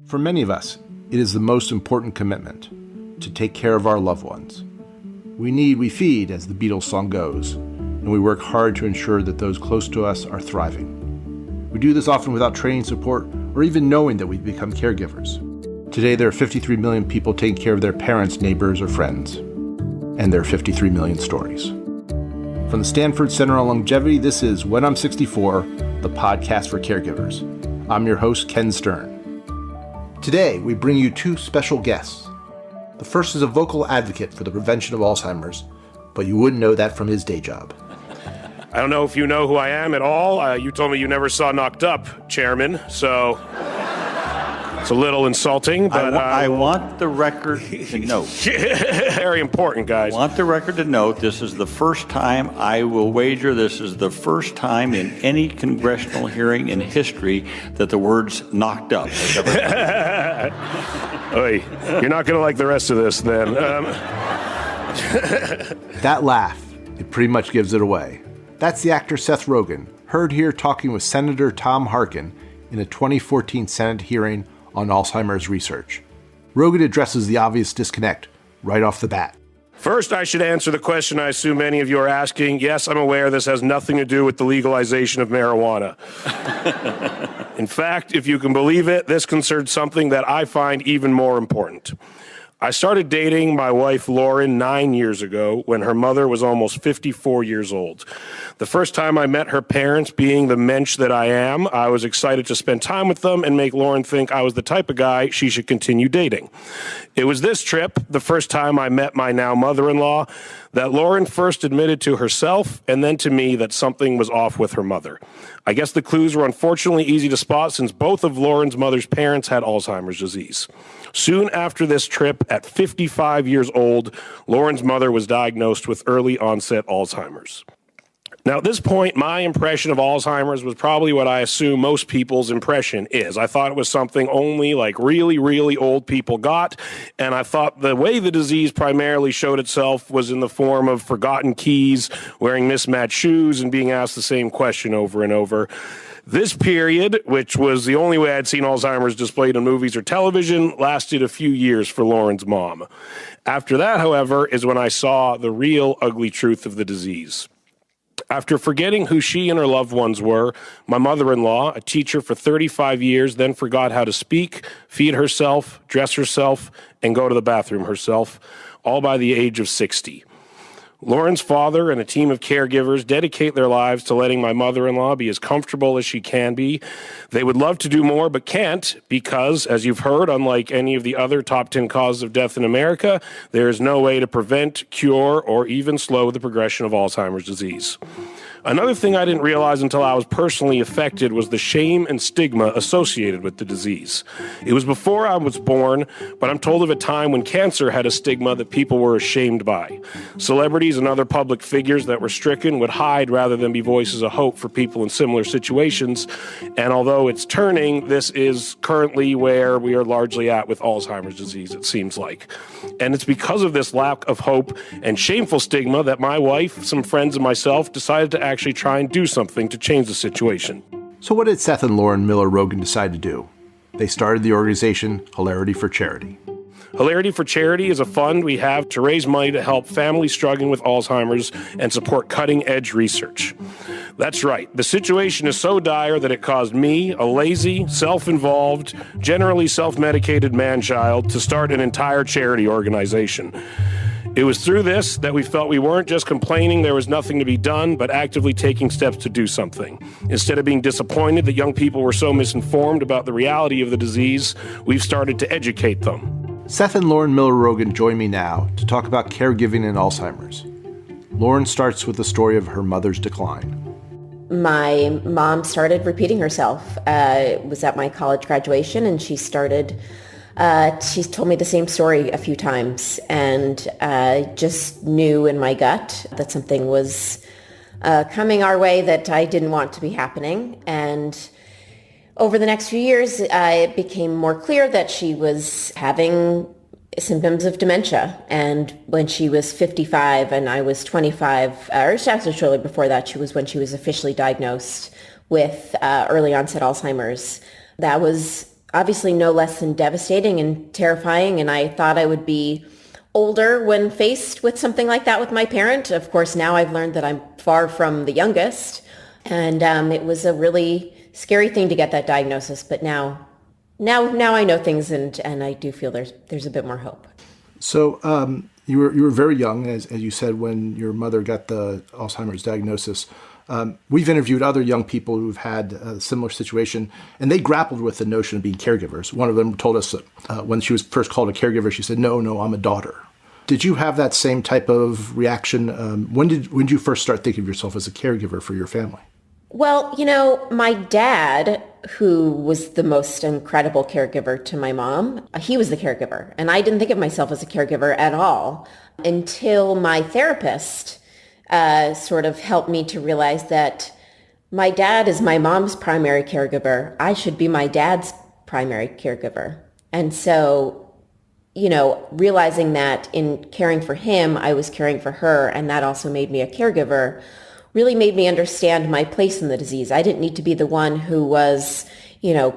For many of us, it is the most important commitment, to take care of our loved ones. We feed, as the Beatles song goes, and we work hard to ensure that those close to us are thriving. We do this often without training, support, or even knowing that we've become caregivers. Today, there are 53 million people taking care of their parents, neighbors, or friends, and there are 53 million stories. From the Stanford Center on Longevity, this is When I'm 64, the podcast for caregivers. I'm your host, Ken Stern. Today, we bring you two special guests. The first is a vocal advocate for the prevention of Alzheimer's, but you wouldn't know that from his day job. I don't know if you know who I am at all. You told me you never saw Knocked Up, Chairman, so it's a little insulting. But I want the record to note. Very important, guys. I want the record to note this is the first time, I will wager this is the first time in any congressional hearing in history that the words knocked up has ever Oy, you're not going to like the rest of this then. That laugh, it pretty much gives it away. That's the actor Seth Rogen, heard here talking with Senator Tom Harkin in a 2014 Senate hearing on Alzheimer's research. Rogen addresses the obvious disconnect right off the bat. First, I should answer the question I assume many of you are asking. Yes, I'm aware this has nothing to do with the legalization of marijuana. In fact, if you can believe it, this concerns something that I find even more important. I started dating my wife, Lauren, 9 years ago when her mother was almost 54 years old. The first time I met her parents, being the mensch that I am, I was excited to spend time with them and make Lauren think I was the type of guy she should continue dating. It was this trip, the first time I met my now mother-in-law, that Lauren first admitted to herself and then to me that something was off with her mother. I guess the clues were unfortunately easy to spot since both of Lauren's mother's parents had Alzheimer's disease. Soon after this trip, at 55 years old, Lauren's mother was diagnosed with early onset Alzheimer's. Now, at this point, my impression of Alzheimer's was probably what I assume most people's impression is. I thought it was something only like really, really old people got, and I thought the way the disease primarily showed itself was in the form of forgotten keys, wearing mismatched shoes, and being asked the same question over and over. This period, which was the only way I'd seen Alzheimer's displayed in movies or television, lasted a few years for Lauren's mom. After that, however, is when I saw the real ugly truth of the disease. After forgetting who she and her loved ones were, my mother-in-law, a teacher for 35 years, then forgot how to speak, feed herself, dress herself, and go to the bathroom herself, all by the age of 60. Lauren's father and a team of caregivers dedicate their lives to letting my mother-in-law be as comfortable as she can be. They would love to do more, but can't because, as you've heard, unlike any of the other top 10 causes of death in America, there is no way to prevent, cure, or even slow the progression of Alzheimer's disease. Another thing I didn't realize until I was personally affected was the shame and stigma associated with the disease. It was before I was born, but I'm told of a time when cancer had a stigma that people were ashamed by. Celebrities and other public figures that were stricken would hide rather than be voices of hope for people in similar situations. And although it's turning, this is currently where we are largely at with Alzheimer's disease, it seems like. And it's because of this lack of hope and shameful stigma that my wife, some friends, and myself decided to actually try and do something to change the situation. So what did Seth and Lauren Miller Rogen decide to do? They started the organization Hilarity for Charity. Hilarity for Charity is a fund we have to raise money to help families struggling with Alzheimer's and support cutting-edge research. That's right. The situation is so dire that it caused me, a lazy, self-involved, generally self-medicated man-child, to start an entire charity organization. It was through this that we felt we weren't just complaining there was nothing to be done, but actively taking steps to do something. Instead of being disappointed that young people were so misinformed about the reality of the disease, we've started to educate them. Seth and Lauren Miller Rogen join me now to talk about caregiving and Alzheimer's. Lauren starts with the story of her mother's decline. My mom started repeating herself. It was at my college graduation, and she's told me the same story a few times, and just knew in my gut that something was coming our way that I didn't want to be happening. And over the next few years, it became more clear that she was having symptoms of dementia. And when she was 55 and I was 25, or actually shortly before that, when she was officially diagnosed with early onset Alzheimer's. That was obviously no less than devastating and terrifying. And I thought I would be older when faced with something like that with my parent. Of course, now I've learned that I'm far from the youngest. And it was a really scary thing to get that diagnosis. But now I know things, and I do feel there's a bit more hope. So you were very young, as you said, when your mother got the Alzheimer's diagnosis. We've interviewed other young people who've had a similar situation, and they grappled with the notion of being caregivers. One of them told us that when she was first called a caregiver, she said, no, I'm a daughter. Did you have that same type of reaction? When did you first start thinking of yourself as a caregiver for your family? Well, my dad, who was the most incredible caregiver to my mom, he was the caregiver. And I didn't think of myself as a caregiver at all until my therapist sort of helped me to realize that my dad is my mom's primary caregiver. I should be my dad's primary caregiver. And so, realizing that in caring for him, I was caring for her, and that also made me a caregiver, really made me understand my place in the disease. I didn't need to be the one who was,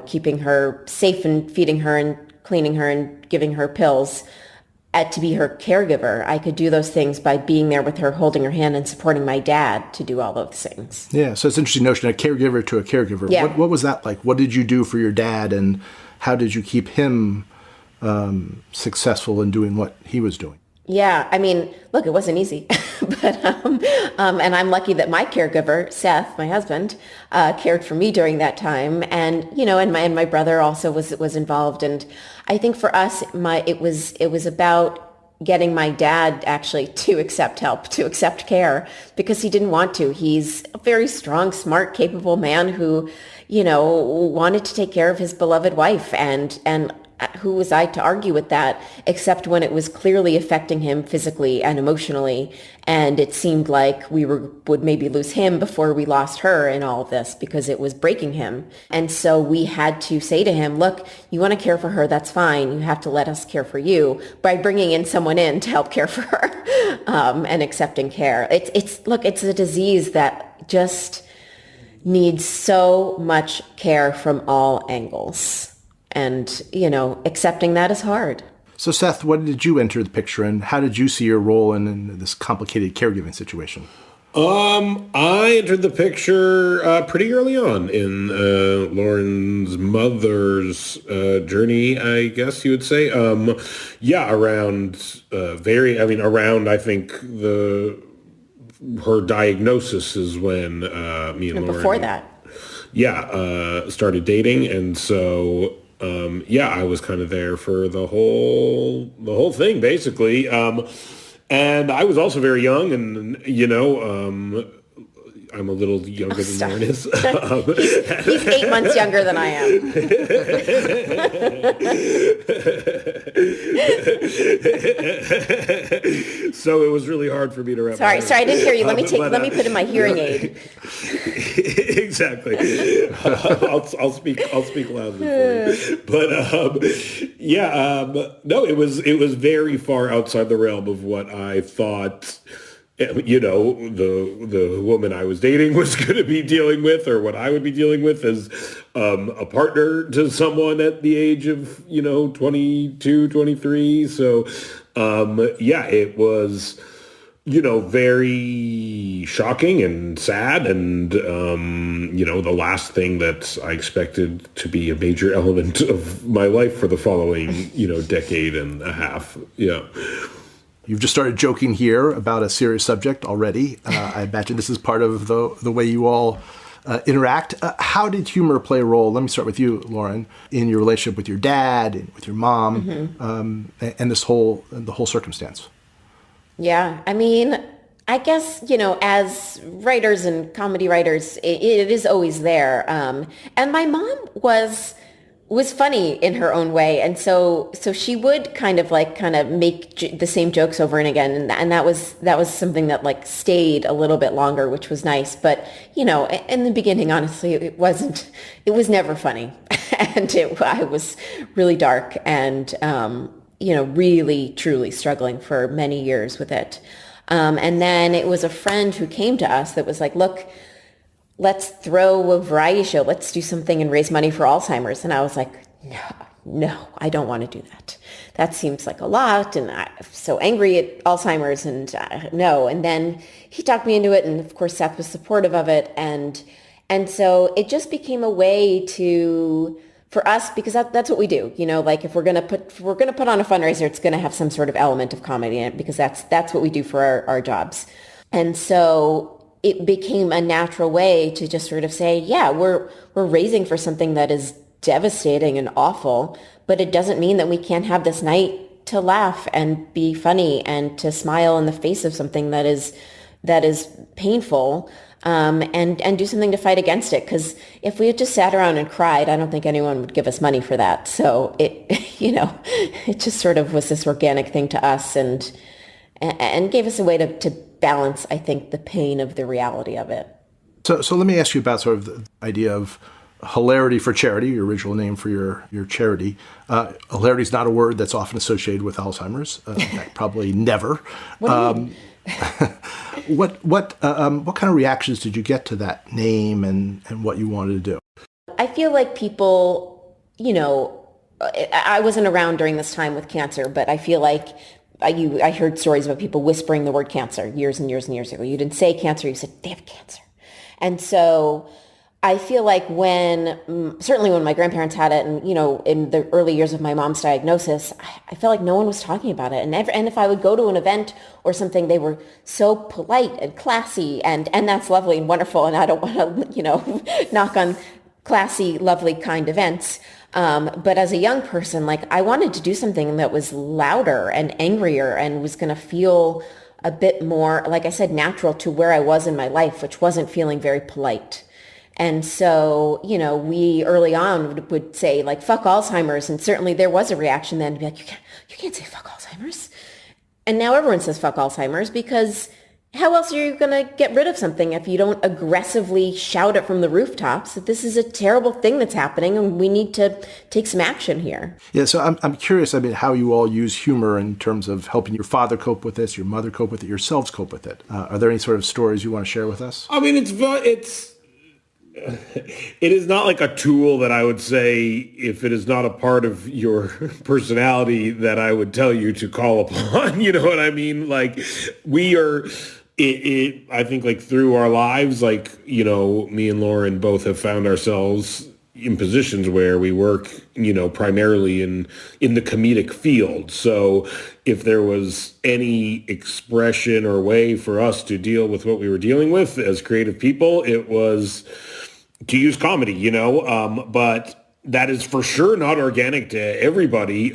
keeping her safe and feeding her and cleaning her and giving her pills. To be her caregiver, I could do those things by being there with her, holding her hand and supporting my dad to do all those things. Yeah, so it's an interesting notion, a caregiver to a caregiver. Yeah. What was that like? What did you do for your dad, and how did you keep him successful in doing what he was doing? Yeah, I mean, look, it wasn't easy, but and I'm lucky that my caregiver, Seth, my husband, cared for me during that time, and and my brother also was involved, and I think for us, it was about getting my dad actually to accept help, to accept care, because he didn't want to. He's a very strong, smart, capable man who, wanted to take care of his beloved wife, and who was I to argue with that, except when it was clearly affecting him physically and emotionally. And it seemed like we would maybe lose him before we lost her in all of this, because it was breaking him. And so we had to say to him, look, you want to care for her, that's fine. You have to let us care for you, by bringing in someone in to help care for her and accepting care. It's a disease that just needs so much care from all angles. And, accepting that is hard. So, Seth, when did you enter the picture, and how did you see your role in this complicated caregiving situation? I entered the picture pretty early on in Lauren's mother's journey, I guess you would say. Around I think her diagnosis is when me and Lauren. Before that. Started dating, and so I was kind of there for the whole thing, basically. And I was also very young, and I'm a little younger than Lauren is. He's 8 months younger than I am. So it was really hard for me to wrap. Sorry, I didn't hear you. Let me put in my hearing aid. Exactly. I'll speak loudly for you. But no, it was very far outside the realm of what I thought. The woman I was dating was going to be dealing with, or what I would be dealing with as a partner to someone at the age of 22, 23. So it was very shocking and sad, and the last thing that I expected to be a major element of my life for the following decade and a half. Yeah. You've just started joking here about a serious subject already. I imagine this is part of the way you all interact. How did humor play a role? Let me start with you, Lauren, in your relationship with your dad and with your mom, and the whole circumstance. Yeah, I mean, I guess, as writers and comedy writers, it is always there. And my mom was funny in her own way. And so she would kind of make the same jokes over and again. And that was something that stayed a little bit longer, which was nice. But, in the beginning, honestly, it was never funny. And I was really dark and, really, truly struggling for many years with it. And then it was a friend who came to us that was like, look, let's throw a variety show. Let's do something and raise money for Alzheimer's. And I was like, no, I don't want to do that. That seems like a lot, and I'm so angry at Alzheimer's, and no. And then he talked me into it, and of course Seth was supportive of it, and so it just became a way for us, because that's what we do. Like if we're gonna put on a fundraiser, it's gonna have some sort of element of comedy in it, because that's what we do for our jobs. And so it became a natural way to just sort of say, yeah, we're raising for something that is devastating and awful, but it doesn't mean that we can't have this night to laugh and be funny and to smile in the face of something that is painful, and do something to fight against it. Because if we had just sat around and cried, I don't think anyone would give us money for that. So it it just sort of was this organic thing to us, and gave us a way to balance, I think, the pain of the reality of it. So let me ask you about sort of the idea of Hilarity for Charity, your original name for your charity. Hilarity is not a word that's often associated with Alzheimer's. In fact, probably never. What do you mean? What kind of reactions did you get to that name and what you wanted to do? I feel like people, I wasn't around during this time with cancer, but I feel like I heard stories about people whispering the word cancer years and years and years ago. You didn't say cancer, you said they have cancer. And so I feel like certainly when my grandparents had it, and, in the early years of my mom's diagnosis, I felt like no one was talking about it. And if I would go to an event or something, they were so polite and classy, and that's lovely and wonderful. And I don't want to, knock on classy, lovely, kind events. But as a young person, I wanted to do something that was louder and angrier and was going to feel a bit more, like I said, natural to where I was in my life, which wasn't feeling very polite. And so, we early on would say, fuck Alzheimer's. And certainly there was a reaction then to be like, you can't say fuck Alzheimer's. And now everyone says fuck Alzheimer's, because how else are you going to get rid of something if you don't aggressively shout it from the rooftops that this is a terrible thing that's happening and we need to take some action here? Yeah, so I'm curious, how you all use humor in terms of helping your father cope with this, your mother cope with it, yourselves cope with it. Are there any sort of stories you want to share with us? It is not like a tool that I would say, if it is not a part of your personality, that I would tell you to call upon. You know what I mean? We are, I think, through our lives, me and Lauren both have found ourselves in positions where we work, primarily in the comedic field. So if there was any expression or way for us to deal with what we were dealing with as creative people, it was to use comedy, but that is for sure not organic to everybody,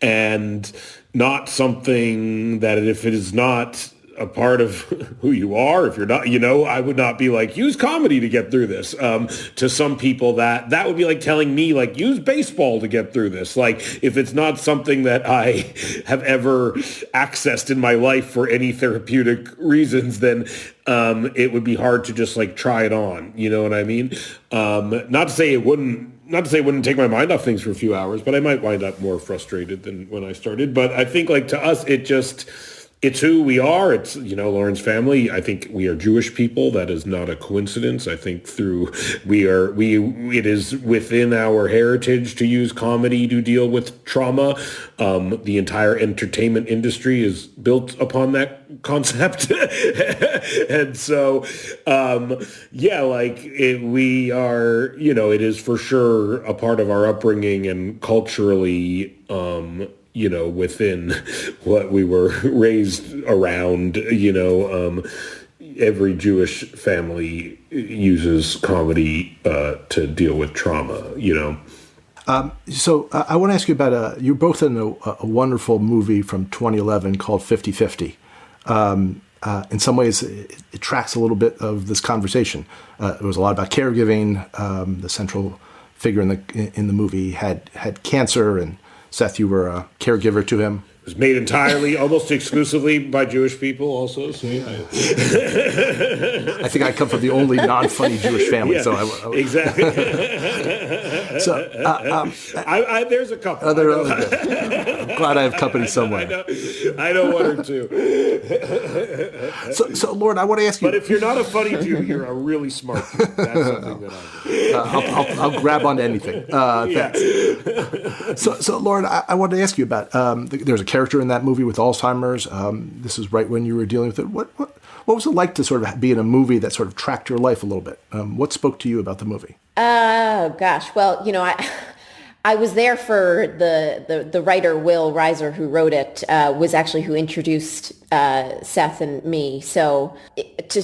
and not something that, if it is not a part of who you are, if you're not, I would not be like, use comedy to get through this. To some people that would be like telling me, use baseball to get through this. If it's not something that I have ever accessed in my life for any therapeutic reasons, then it would be hard to just try it on. You know what I mean? Not to say it wouldn't take my mind off things for a few hours, but I might wind up more frustrated than when I started. But I think to us, it's who we are. It's, Lauren's family. I think we are Jewish people. That is not a coincidence. I think it is within our heritage to use comedy to deal with trauma. The entire entertainment industry is built upon that concept. And so, we are, it is for sure a part of our upbringing and culturally, within what we were raised around, every Jewish family uses comedy to deal with trauma, So I want to ask you about, you're both in a wonderful movie from 2011 called 50/50. In some ways, it tracks a little bit of this conversation. It was a lot about caregiving. The central figure in the movie had cancer, and Seth, you were a caregiver to him. was made entirely, almost exclusively by Jewish people also. So, yeah. I think I come from the only non-funny Jewish family. Yeah, So exactly. So there's a couple. I'm glad I have company somewhere. I know one or two. So Lauren, I want to ask you. But if you're not a funny Jew, you're a really smart Jew. That's something that I do. I'll grab onto anything. Thanks. So Lauren, I wanted to ask you about. There's a character in that movie with Alzheimer's. This is right when you were dealing with it. What was it like to sort of be in a movie that sort of tracked your life a little bit? What spoke to you about the movie? Oh gosh, well, I was there for the writer Will Reiser, who wrote it, was actually who introduced Seth and me. So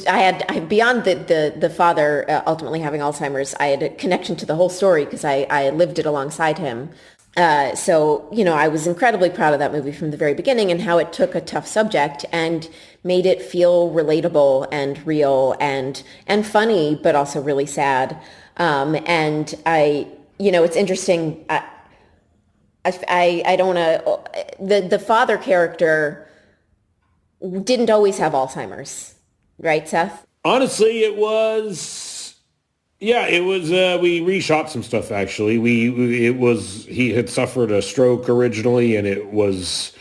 I had beyond the father ultimately having Alzheimer's, I had a connection to the whole story because I lived it alongside him. So I was incredibly proud of that movie from the very beginning and how it took a tough subject and made it feel relatable and real and funny, but also really sad. And it's interesting. I don't want to. The father character didn't always have Alzheimer's, right, Seth? Honestly, it was. Yeah, it was. We reshot some stuff actually. He had suffered a stroke originally, and it was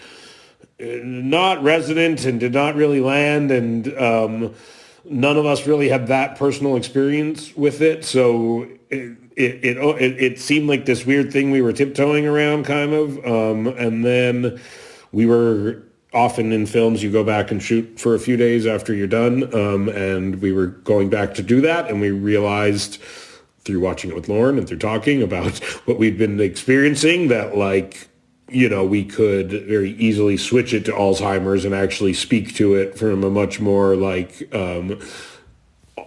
not resident and did not really land, and none of us really had that personal experience with it. So it seemed like this weird thing we were tiptoeing around, kind of. And then we were often in films, you go back and shoot for a few days after you're done. And we were going back to do that. And we realized through watching it with Lauren and through talking about what we'd been experiencing that we could very easily switch it to Alzheimer's and actually speak to it from a much more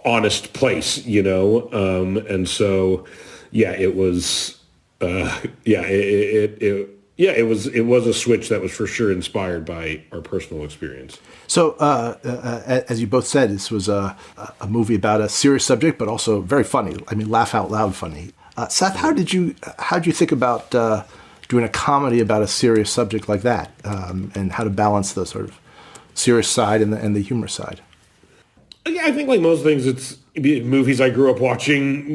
honest place, and so, it was, it was a switch that was for sure inspired by our personal experience. So, as you both said, this was a movie about a serious subject, but also very funny. I mean, laugh out loud funny. Seth, how did you think about doing a comedy about a serious subject like that, and how to balance the sort of serious side and the humor side? Yeah, I think like most things, it's movies I grew up watching,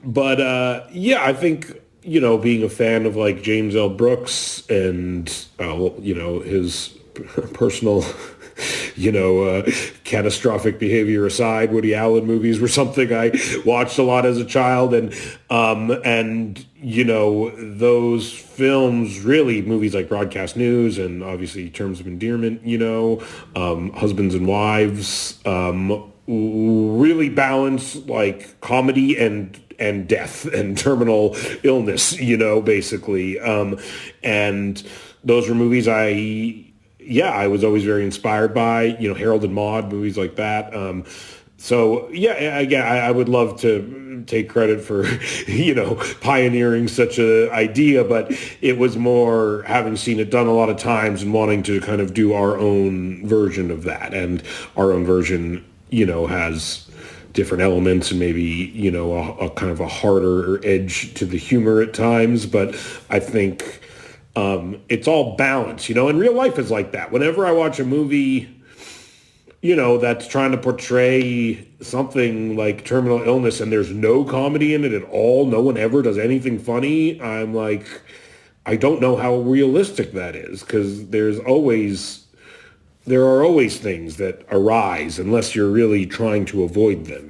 but I think, being a fan of like James L. Brooks and, his personal, catastrophic behavior aside, Woody Allen movies were something I watched a lot as a child. And those films, really movies like Broadcast News and obviously Terms of Endearment, Husbands and Wives, really balance like comedy and death and terminal illness, basically. And those were movies I was always very inspired by, Harold and Maude, movies like that. I would love to take credit for, pioneering such a idea, but it was more having seen it done a lot of times and wanting to kind of do our own version of that. And our own version, has different elements and maybe, a kind of a harder edge to the humor at times. But I think it's all balance, and real life is like that. Whenever I watch a movie, that's trying to portray something like terminal illness and there's no comedy in it at all, no one ever does anything funny, I'm like, I don't know how realistic that is, because there are always things that arise unless you're really trying to avoid them,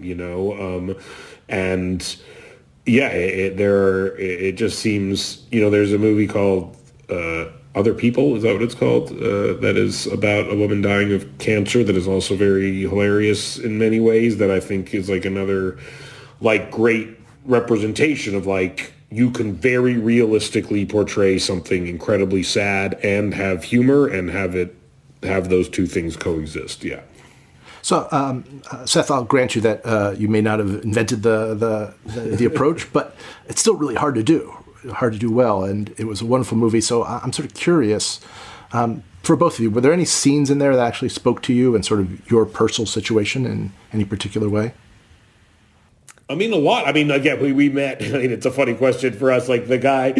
it just seems, there's a movie called Other People, is that what it's called? That is about a woman dying of cancer that is also very hilarious in many ways, that I think is like another like great representation of like, you can very realistically portray something incredibly sad and have humor and have those two things coexist. Yeah. So, Seth, I'll grant you that you may not have invented the approach, but it's still really hard to do well, and it was a wonderful movie. So I'm sort of curious, for both of you, were there any scenes in there that actually spoke to you and sort of your personal situation in any particular way? I mean, a lot. I mean, again, we met. I mean, it's a funny question for us. Like the guy,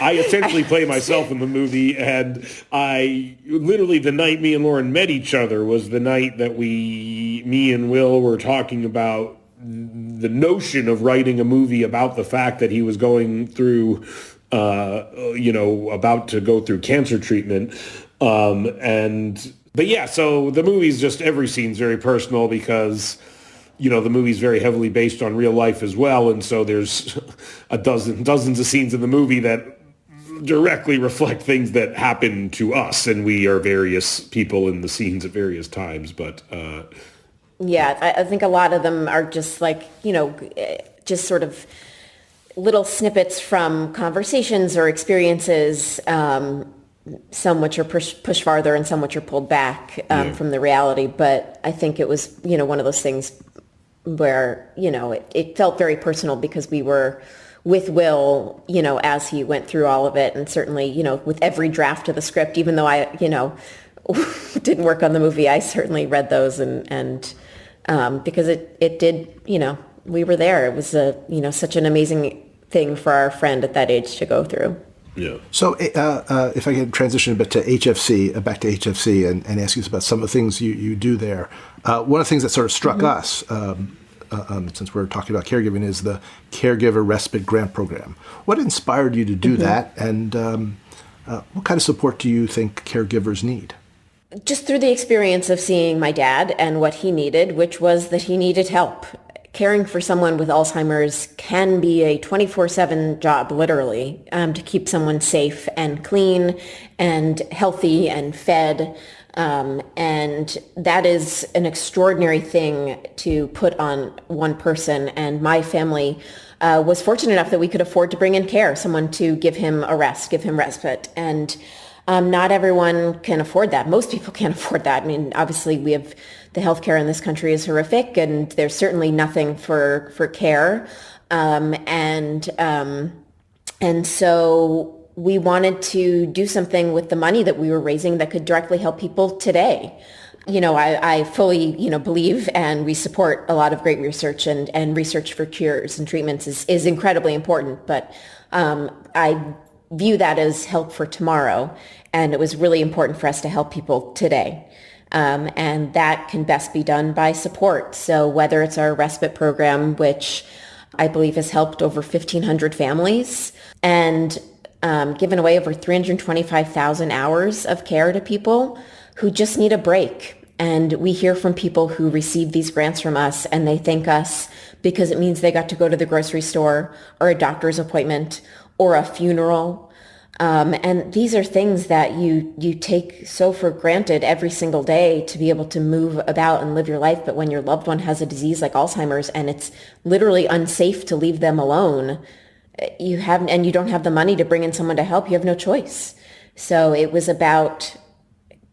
I essentially play myself in the movie, and I literally the night me and Lauren met each other was the night that me and Will were talking about the notion of writing a movie about the fact that he was going through, about to go through cancer treatment, but yeah, so the movie's just every scene's very personal because. The movie's very heavily based on real life as well. And so there's dozens of scenes in the movie that directly reflect things that happen to us. And we are various people in the scenes at various times. But I think a lot of them are just like, just sort of little snippets from conversations or experiences, some which are pushed farther and some which are pulled back from the reality. But I think it was, one of those things where, it felt very personal because we were with Will, as he went through all of it. And certainly, with every draft of the script, even though I, didn't work on the movie, I certainly read those and because it did, we were there. It was such an amazing thing for our friend at that age to go through. Yeah. So if I can transition a bit to HFC, back to HFC and ask you about some of the things you do there. One of the things that sort of struck us, since we're talking about caregiving, is the Caregiver Respite Grant Program. What inspired you to do that, and what kind of support do you think caregivers need? Just through the experience of seeing my dad and what he needed, which was that he needed help. Caring for someone with Alzheimer's can be a 24/7 job, literally, to keep someone safe and clean and healthy and fed. And that is an extraordinary thing to put on one person. And my family was fortunate enough that we could afford to bring in care, someone to give him a rest, give him respite. And not everyone can afford that. Most people can't afford that. I mean, obviously, we have the healthcare in this country is horrific, and there's certainly nothing for care. And so we wanted to do something with the money that we were raising that could directly help people today. I fully, believe, and we support a lot of great research, and research for cures and treatments is incredibly important. But I view that as help for tomorrow. And it was really important for us to help people today. And that can best be done by support. So whether it's our respite program, which I believe has helped over 1,500 families and given away over 325,000 hours of care to people who just need a break. And we hear from people who receive these grants from us, and they thank us because it means they got to go to the grocery store or a doctor's appointment or a funeral. And these are things that you take so for granted every single day to be able to move about and live your life. But when your loved one has a disease like Alzheimer's and it's literally unsafe to leave them alone, and you don't have the money to bring in someone to help, you have no choice. So it was about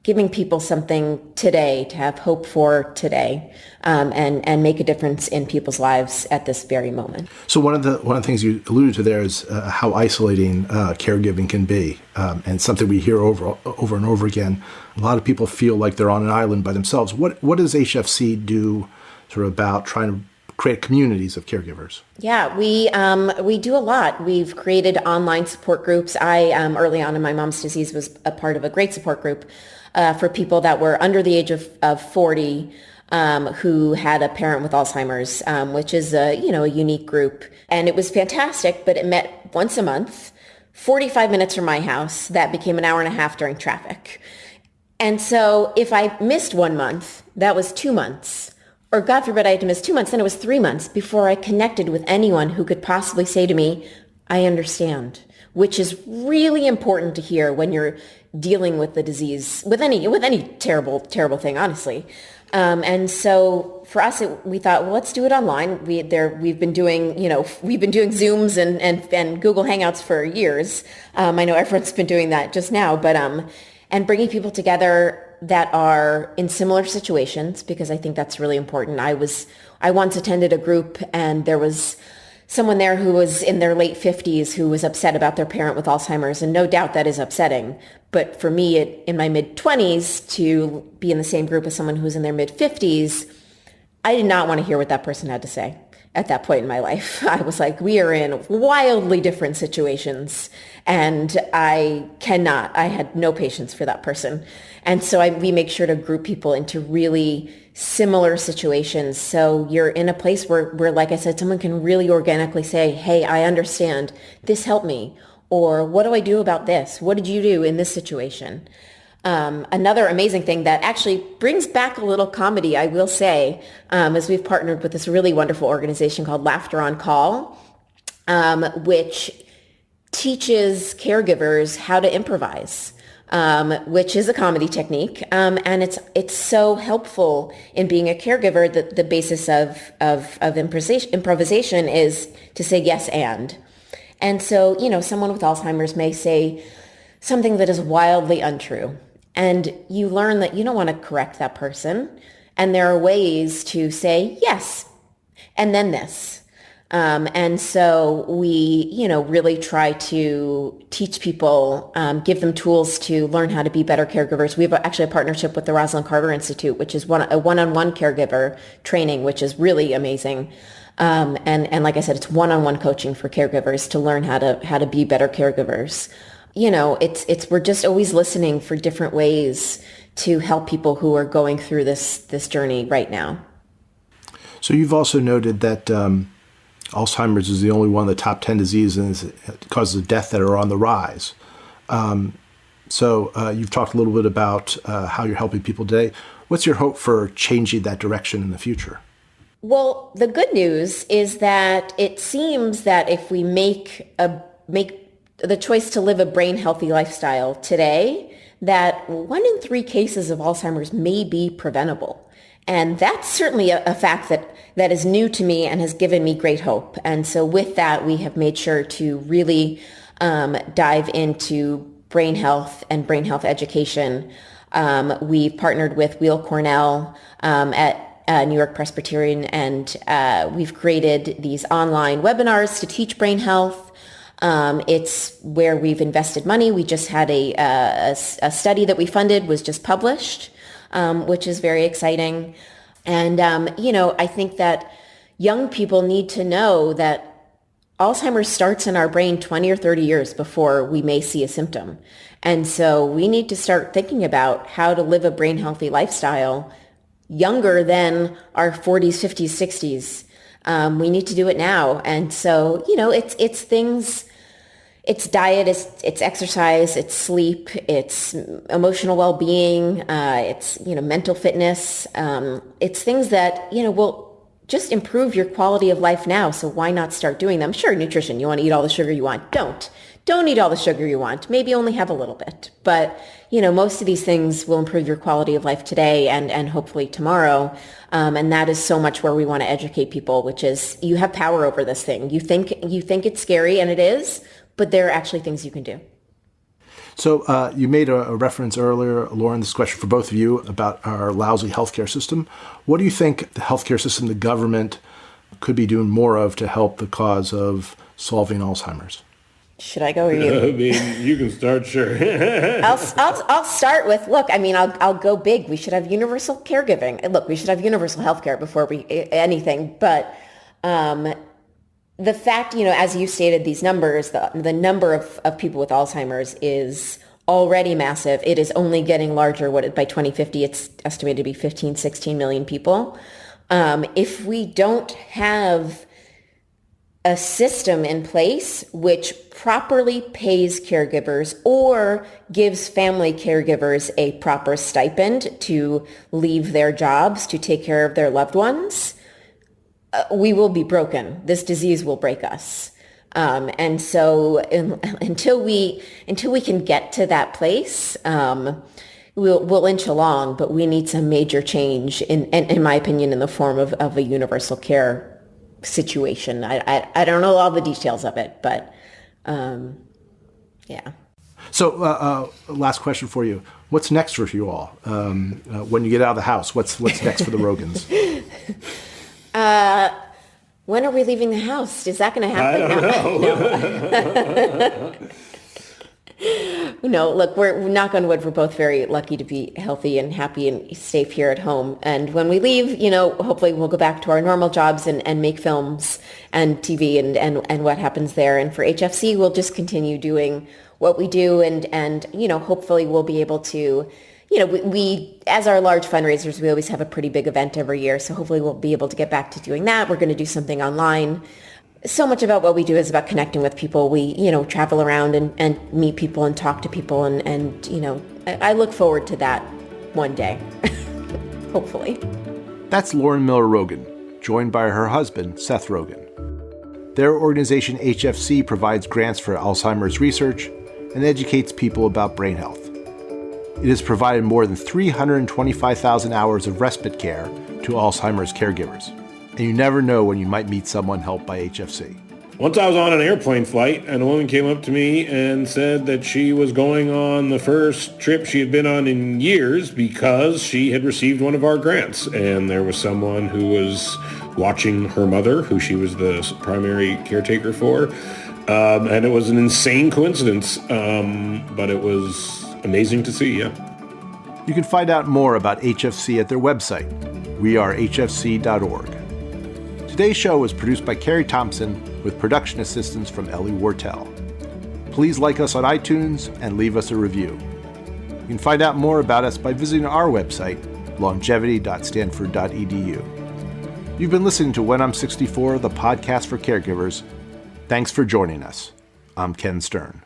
giving people something today to have hope for today, and make a difference in people's lives at this very moment. So one of the things you alluded to there is how isolating caregiving can be, and something we hear over and over again. A lot of people feel like they're on an island by themselves. What does HFC do sort of about trying to create communities of caregivers? Yeah, we do a lot. We've created online support groups. I early on in my mom's disease was a part of a great support group for people that were under the age of 40 who had a parent with Alzheimer's, which is a unique group. And it was fantastic, but it met once a month, 45 minutes from my house. That became an hour and a half during traffic. And so if I missed 1 month, that was 2 months. Or God forbid I had to miss 2 months, then it was 3 months before I connected with anyone who could possibly say to me, I understand, which is really important to hear when you're dealing with the disease, with any terrible thing, honestly. And so for us, we thought, well, let's do it online. We've been doing Zooms and Google Hangouts for years. I know everyone's been doing that just now, but and bringing people together that are in similar situations, because I think that's really important. I once attended a group, and there was someone there who was in their late 50s who was upset about their parent with Alzheimer's, and no doubt that is upsetting. But for me, in my mid-20s, to be in the same group as someone who's in their mid-50s, I did not want to hear what that person had to say. at that point in my life. I was like, we are in wildly different situations, and I had no patience for that person. And so we make sure to group people into really similar situations. So you're in a place where, like I said, someone can really organically say, hey, I understand, this helped me. Or what do I do about this? What did you do in this situation? Another amazing thing that actually brings back a little comedy, I will say, is we've partnered with this really wonderful organization called Laughter on Call, which teaches caregivers how to improvise, which is a comedy technique. And it's so helpful in being a caregiver. That the basis of improvisation is to say yes and so, someone with Alzheimer's may say something that is wildly untrue. And you learn that you don't want to correct that person. And there are ways to say yes, and then this. And so we, really try to teach people, give them tools to learn how to be better caregivers. We have actually a partnership with the Rosalind Carter Institute, which is a one-on-one caregiver training, which is really amazing. And like I said, it's one-on-one coaching for caregivers to learn how to be better caregivers. We're just always listening for different ways to help people who are going through this journey right now. So you've also noted that Alzheimer's is the only one of the top 10 diseases causes of death that are on the rise. So you've talked a little bit about how you're helping people today. What's your hope for changing that direction in the future? Well, the good news is that it seems that if we make the choice to live a brain healthy lifestyle today, that 1 in 3 cases of Alzheimer's may be preventable. And that's certainly a fact that is new to me and has given me great hope. And so with that, we have made sure to really dive into brain health and brain health education. We've partnered with Weill Cornell at New York Presbyterian, and we've created these online webinars to teach brain health. It's where we've invested money. We just had a study that we funded was just published, which is very exciting. And, I think that young people need to know that Alzheimer's starts in our brain 20 or 30 years before we may see a symptom. And so we need to start thinking about how to live a brain healthy lifestyle younger than our 40s, 50s, 60s. We need to do it now. And so, it's things, it's diet, it's exercise, it's sleep, it's emotional well-being, it's, mental fitness. It's things that, will just improve your quality of life now. So why not start doing them? Sure, nutrition, you want to eat all the sugar you want. Don't eat all the sugar you want. Maybe only have a little bit. But, most of these things will improve your quality of life today and hopefully tomorrow. And that is so much where we want to educate people, which is you have power over this thing. You think it's scary, and it is, but there are actually things you can do. So you made a reference earlier, Lauren, this question for both of you about our lousy healthcare system. What do you think the healthcare system, the government, could be doing more of to help the cause of solving Alzheimer's? Should I go or you? I mean, you can start, sure. I'll start with, I'll go big. We should have universal caregiving. Look, we should have universal healthcare before anything. But the fact, as you stated, these numbers, the number of people with Alzheimer's is already massive. It is only getting larger. By 2050, it's estimated to be 15, 16 million people. If we don't have a system in place which properly pays caregivers or gives family caregivers a proper stipend to leave their jobs to take care of their loved ones, we will be broken. This disease will break us. And so until we can get to that place, we'll inch along, but we need some major change, in my opinion, in the form of a universal care situation. I don't know all the details of it, but yeah. So last question for you. What's next for you all? When you get out of the house, what's next for the Rogans? When are we leaving the house? Is that going to happen? I don't know. Look, we're knock on wood, we're both very lucky to be healthy and happy and safe here at home. And when we leave, hopefully we'll go back to our normal jobs and make films and TV and what happens there. And for HFC, we'll just continue doing what we do. And hopefully we'll be able to, we, as our large fundraisers, we always have a pretty big event every year. So hopefully we'll be able to get back to doing that. We're going to do something online. So much about what we do is about connecting with people. We, travel around and meet people and talk to people. And I look forward to that one day, hopefully. That's Lauren Miller Rogen, joined by her husband, Seth Rogen. Their organization, HFC, provides grants for Alzheimer's research and educates people about brain health. It has provided more than 325,000 hours of respite care to Alzheimer's caregivers. And you never know when you might meet someone helped by HFC. Once I was on an airplane flight, and a woman came up to me and said that she was going on the first trip she had been on in years because she had received one of our grants. And there was someone who was watching her mother, who she was the primary caretaker for. And it was an insane coincidence, but it was amazing to see, yeah. You can find out more about HFC at their website, wearehfc.org. Today's show was produced by Carrie Thompson with production assistance from Ellie Wartell. Please like us on iTunes and leave us a review. You can find out more about us by visiting our website, longevity.stanford.edu. You've been listening to When I'm 64, the podcast for caregivers. Thanks for joining us. I'm Ken Stern.